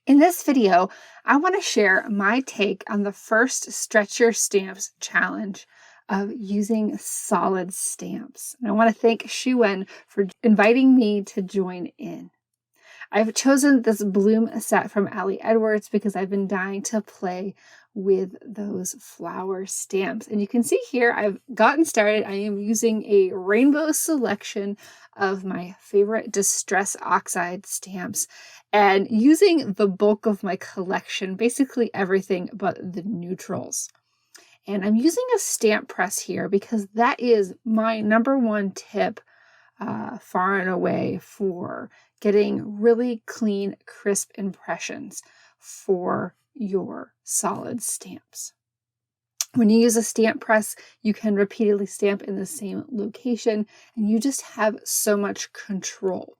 In this video, I want to share my take on the first Stretch Your Stamps challenge of using solid stamps. And I want to thank Shu-Wen for inviting me to join in. I've chosen this bloom set from Ali Edwards because I've been dying to play with those flower stamps. And you can see here, I've gotten started. I am using a rainbow selection of my favorite Distress Oxide stamps and using the bulk of my collection, basically everything but the neutrals. And I'm using a stamp press here because that is my number one tip far and away for getting really clean, crisp impressions for your solid stamps. When you use a stamp press, you can repeatedly stamp in the same location and you just have so much control.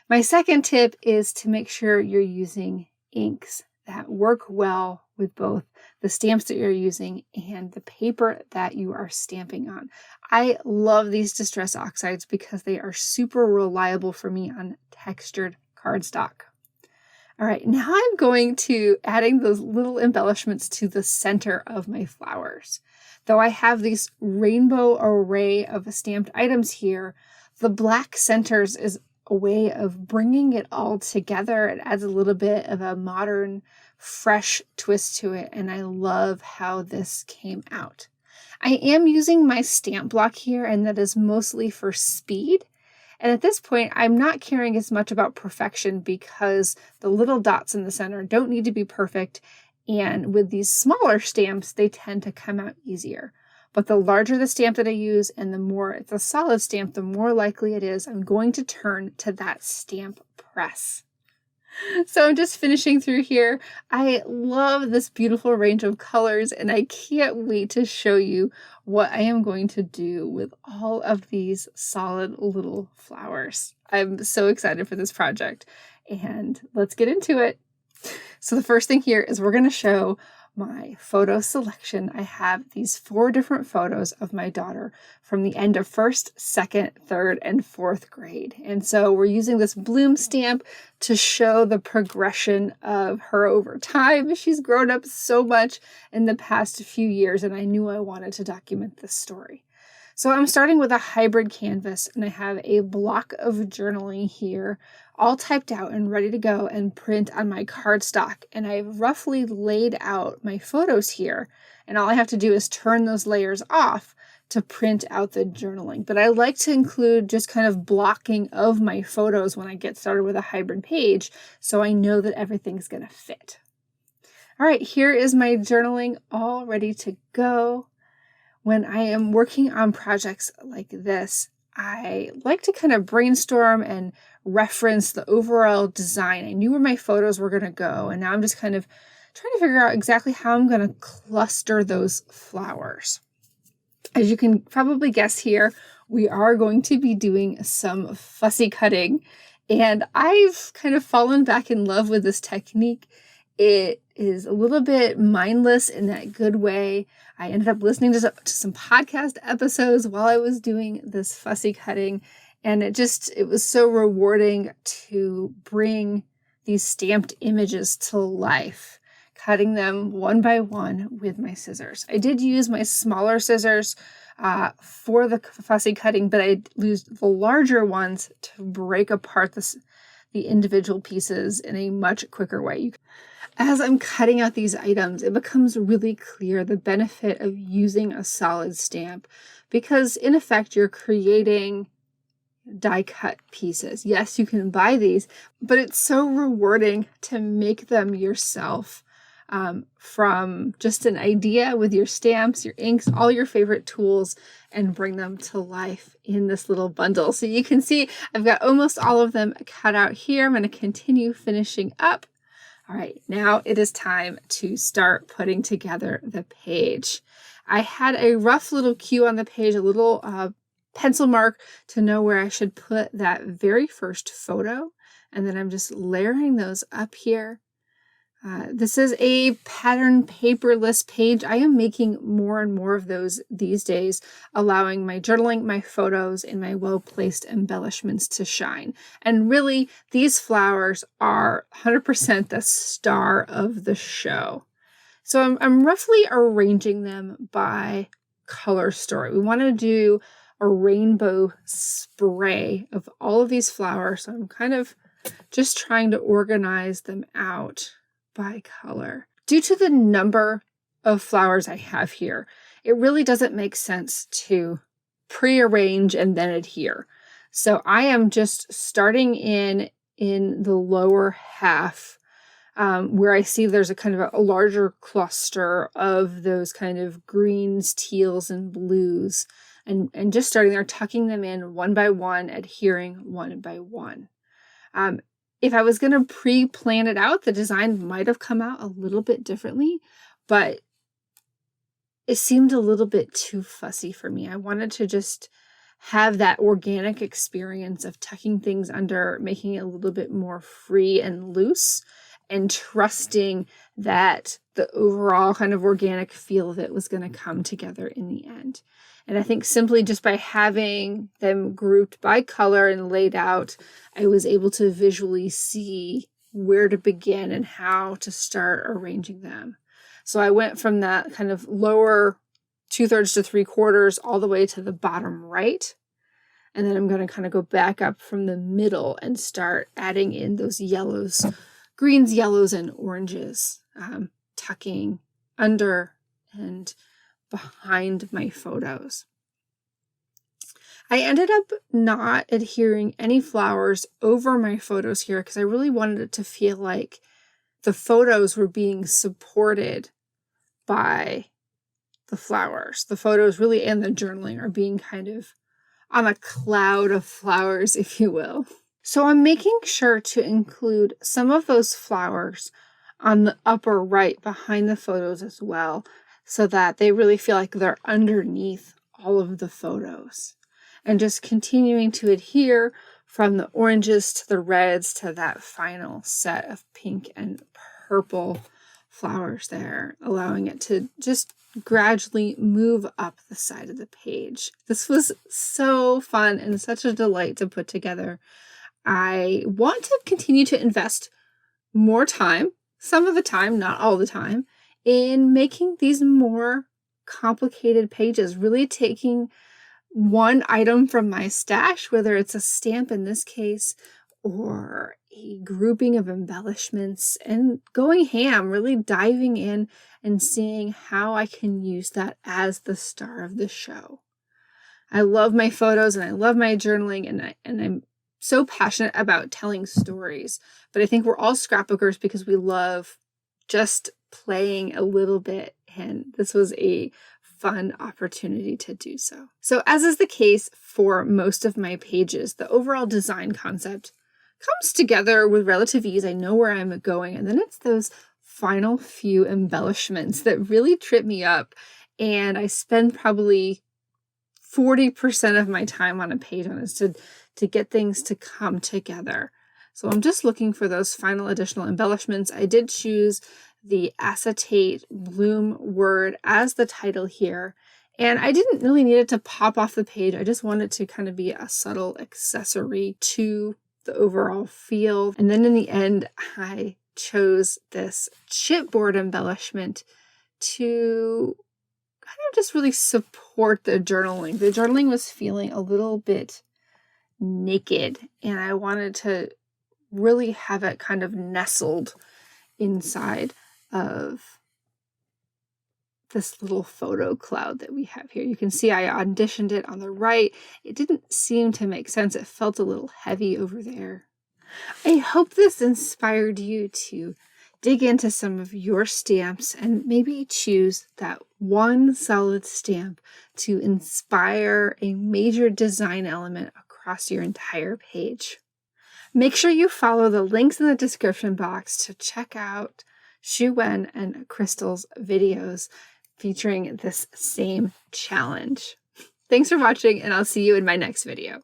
My second tip is to make sure you're using inks that work well with both the stamps that you're using and the paper that you are stamping on. I love these Distress Oxides because they are super reliable for me on textured cardstock. All right, now I'm going to adding those little embellishments to the center of my flowers. Though I have this rainbow array of stamped items here, the black centers is a way of bringing it all together. It adds a little bit of a modern, fresh twist to it, and I love how this came out. I am using my stamp block here, and that is mostly for speed. And at this point, I'm not caring as much about perfection because the little dots in the center don't need to be perfect. And with these smaller stamps, they tend to come out easier. But the larger the stamp that I use and the more it's a solid stamp, the more likely it is I'm going to turn to that stamp press. So I'm just finishing through here. I love this beautiful range of colors and I can't wait to show you what I am going to do with all of these solid little flowers. I'm so excited for this project and let's get into it. So the first thing here is we're going to show my photo selection. I have these 4 different photos of my daughter from the end of 1st, 2nd, 3rd, and 4th grade. And so we're using this bloom stamp to show the progression of her over time. She's grown up so much in the past few years, and I knew I wanted to document this story. So I'm starting with a hybrid canvas, and I have a block of journaling here, all typed out and ready to go and print on my cardstock. And I've roughly laid out my photos here, and all I have to do is turn those layers off to print out the journaling. But I like to include just kind of blocking of my photos when I get started with a hybrid page, so I know that everything's going to fit. All right, here is my journaling all ready to go. When I am working on projects like this, I like to kind of brainstorm and reference the overall design. I knew where my photos were going to go, and now I'm just kind of trying to figure out exactly how I'm going to cluster those flowers. As you can probably guess here, we are going to be doing some fussy cutting, and I've kind of fallen back in love with this technique. It is a little bit mindless in that good way. I ended up listening to some podcast episodes while I was doing this fussy cutting, and it was so rewarding to bring these stamped images to life, cutting them one by one with my scissors. I did use my smaller scissors for the fussy cutting, but I used the larger ones to break apart the individual pieces in a much quicker way. As I'm cutting out these items, it becomes really clear the benefit of using a solid stamp because, in effect, you're creating die-cut pieces. Yes, you can buy these, but it's so rewarding to make them yourself from just an idea with your stamps, your inks, all your favorite tools, and bring them to life in this little bundle. So you can see I've got almost all of them cut out here. I'm going to continue finishing up. All right, now it is time to start putting together the page. I had a rough little cue on the page, a little pencil mark to know where I should put that very first photo. And then I'm just layering those up here. This is a pattern paperless page. I am making more and more of those these days, allowing my journaling, my photos, and my well-placed embellishments to shine. And really, these flowers are 100% the star of the show. So I'm roughly arranging them by color story. We want to do a rainbow spray of all of these flowers. So I'm kind of just trying to organize them out by color. Due to the number of flowers I have here, it really doesn't make sense to prearrange and then adhere. So I am just starting in the lower half where I see there's a kind of a larger cluster of those kind of greens, teals, and blues, and just starting there, tucking them in one by one, adhering one by one. If I was going to pre-plan it out, the design might have come out a little bit differently, but it seemed a little bit too fussy for me. I wanted to just have that organic experience of tucking things under, making it a little bit more free and loose, and trusting that the overall kind of organic feel of it was going to come together in the end. And I think simply just by having them grouped by color and laid out, I was able to visually see where to begin and how to start arranging them. So I went from that kind of lower 2/3 to 3/4 all the way to the bottom right. And then I'm going to kind of go back up from the middle and start adding in those yellows, greens, yellows, and oranges, tucking under and behind my photos. I ended up not adhering any flowers over my photos here because I really wanted it to feel like the photos were being supported by the flowers. The photos really and the journaling are being kind of on a cloud of flowers, if you will. So I'm making sure to include some of those flowers on the upper right behind the photos as well, so that they really feel like they're underneath all of the photos. And just continuing to adhere from the oranges to the reds to that final set of pink and purple flowers there, allowing it to just gradually move up the side of the page. This was so fun and such a delight to put together. I want to continue to invest more time, some of the time, not all the time, in making these more complicated pages, really taking one item from my stash, whether it's a stamp in this case, or a grouping of embellishments, and going ham, really diving in and seeing how I can use that as the star of the show. I love my photos and I love my journaling, and I'm so passionate about telling stories, but I think we're all scrapbookers because we love just playing a little bit, and this was a fun opportunity to do so. So as is the case for most of my pages, the overall design concept comes together with relative ease. I know where I'm going, and then it's those final few embellishments that really trip me up, and I spend probably 40% of my time on a page on this to get things to come together. So I'm just looking for those final additional embellishments. I did choose the acetate bloom word as the title here, and I didn't really need it to pop off the page. I just wanted to kind of be a subtle accessory to the overall feel. And then in the end, I chose this chipboard embellishment to kind of just really support the journaling. The journaling was feeling a little bit naked, and I wanted to really have it kind of nestled inside of this little photo cloud that we have here. You can see I auditioned it on the right. It didn't seem to make sense. It felt a little heavy over there. I hope this inspired you to dig into some of your stamps and maybe choose that one solid stamp to inspire a major design element across your entire page. Make sure you follow the links in the description box to check out Shu-Wen and Crystal's videos featuring this same challenge. Thanks for watching, and I'll see you in my next video.